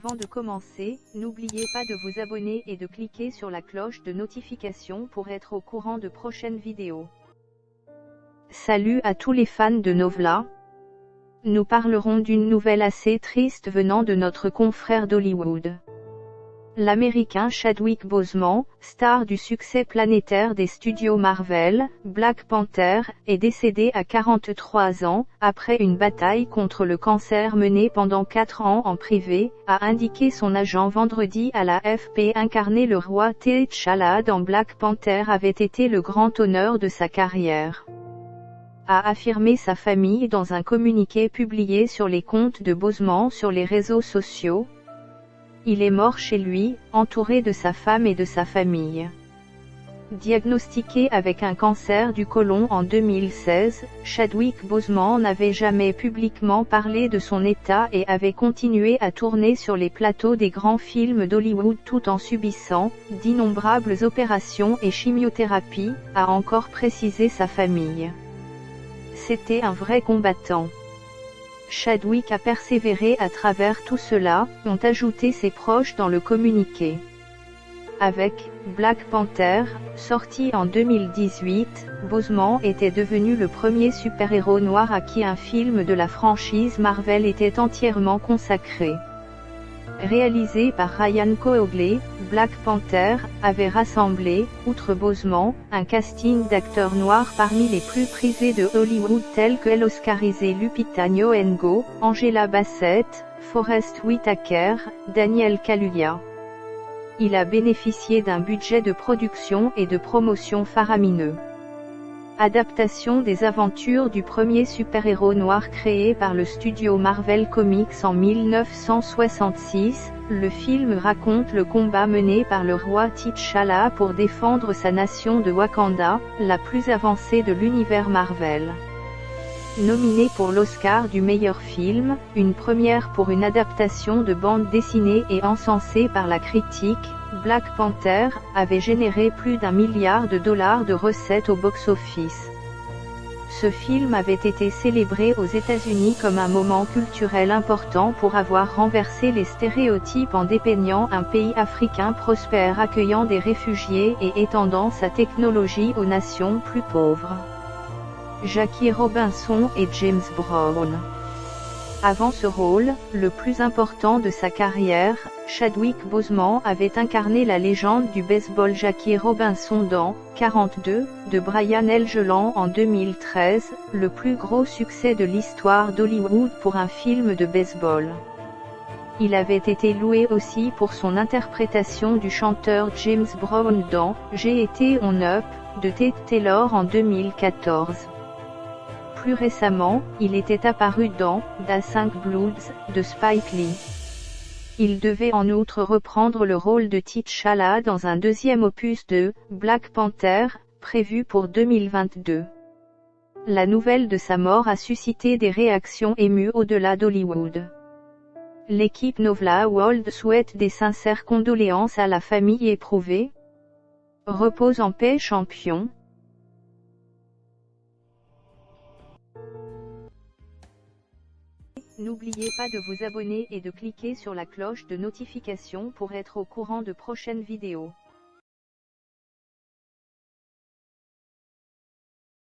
Avant de commencer, n'oubliez pas de vous abonner et de cliquer sur la cloche de notification pour être au courant de prochaines vidéos. Salut à tous les fans de Novla. Nous parlerons d'une nouvelle assez triste venant de notre confrère d'Hollywood. L'Américain Chadwick Boseman, star du succès planétaire des studios Marvel, Black Panther, est décédé à 43 ans, après une bataille contre le cancer menée pendant 4 ans en privé, a indiqué son agent vendredi à l'AFP. Incarner le roi T'Challa dans Black Panther avait été le grand honneur de sa carrière, a affirmé sa famille dans un communiqué publié sur les comptes de Boseman sur les réseaux sociaux. Il est mort chez lui, entouré de sa femme et de sa famille. Diagnostiqué avec un cancer du côlon en 2016, Chadwick Boseman n'avait jamais publiquement parlé de son état et avait continué à tourner sur les plateaux des grands films d'Hollywood tout en subissant d'innombrables opérations et chimiothérapies, a encore précisé sa famille. C'était un vrai combattant. Chadwick a persévéré à travers tout cela, ont ajouté ses proches dans le communiqué. Avec Black Panther, sorti en 2018, Boseman était devenu le premier super-héros noir à qui un film de la franchise Marvel était entièrement consacré. Réalisé par Ryan Coogler, Black Panther avait rassemblé, outre Boseman, un casting d'acteurs noirs parmi les plus prisés de Hollywood tels que l'oscarisée Lupita Nyong'o, Angela Bassett, Forest Whitaker, Daniel Kaluuya. Il a bénéficié d'un budget de production et de promotion faramineux. Adaptation des aventures du premier super-héros noir créé par le studio Marvel Comics en 1966, le film raconte le combat mené par le roi T'Challa pour défendre sa nation de Wakanda, la plus avancée de l'univers Marvel. Nominé pour l'Oscar du meilleur film, une première pour une adaptation de bande dessinée et encensé par la critique, Black Panther avait généré plus d'$1 milliard de recettes au box-office. Ce film avait été célébré aux États-Unis comme un moment culturel important pour avoir renversé les stéréotypes en dépeignant un pays africain prospère accueillant des réfugiés et étendant sa technologie aux nations plus pauvres. Jackie Robinson et James Brown. Avant ce rôle, le plus important de sa carrière, Chadwick Boseman avait incarné la légende du baseball Jackie Robinson dans 42 de Brian L. Joland en 2013, le plus gros succès de l'histoire d'Hollywood pour un film de baseball. Il avait été loué aussi pour son interprétation du chanteur James Brown dans J'ai été on up de Ted Taylor en 2014. Plus récemment, il était apparu dans The 5 Bloods de Spike Lee. Il devait en outre reprendre le rôle de T'Challa dans un deuxième opus de Black Panther, prévu pour 2022. La nouvelle de sa mort a suscité des réactions émues au-delà d'Hollywood. L'équipe Novla World souhaite des sincères condoléances à la famille éprouvée. Repose en paix champion. N'oubliez pas de vous abonner et de cliquer sur la cloche de notification pour être au courant de prochaines vidéos.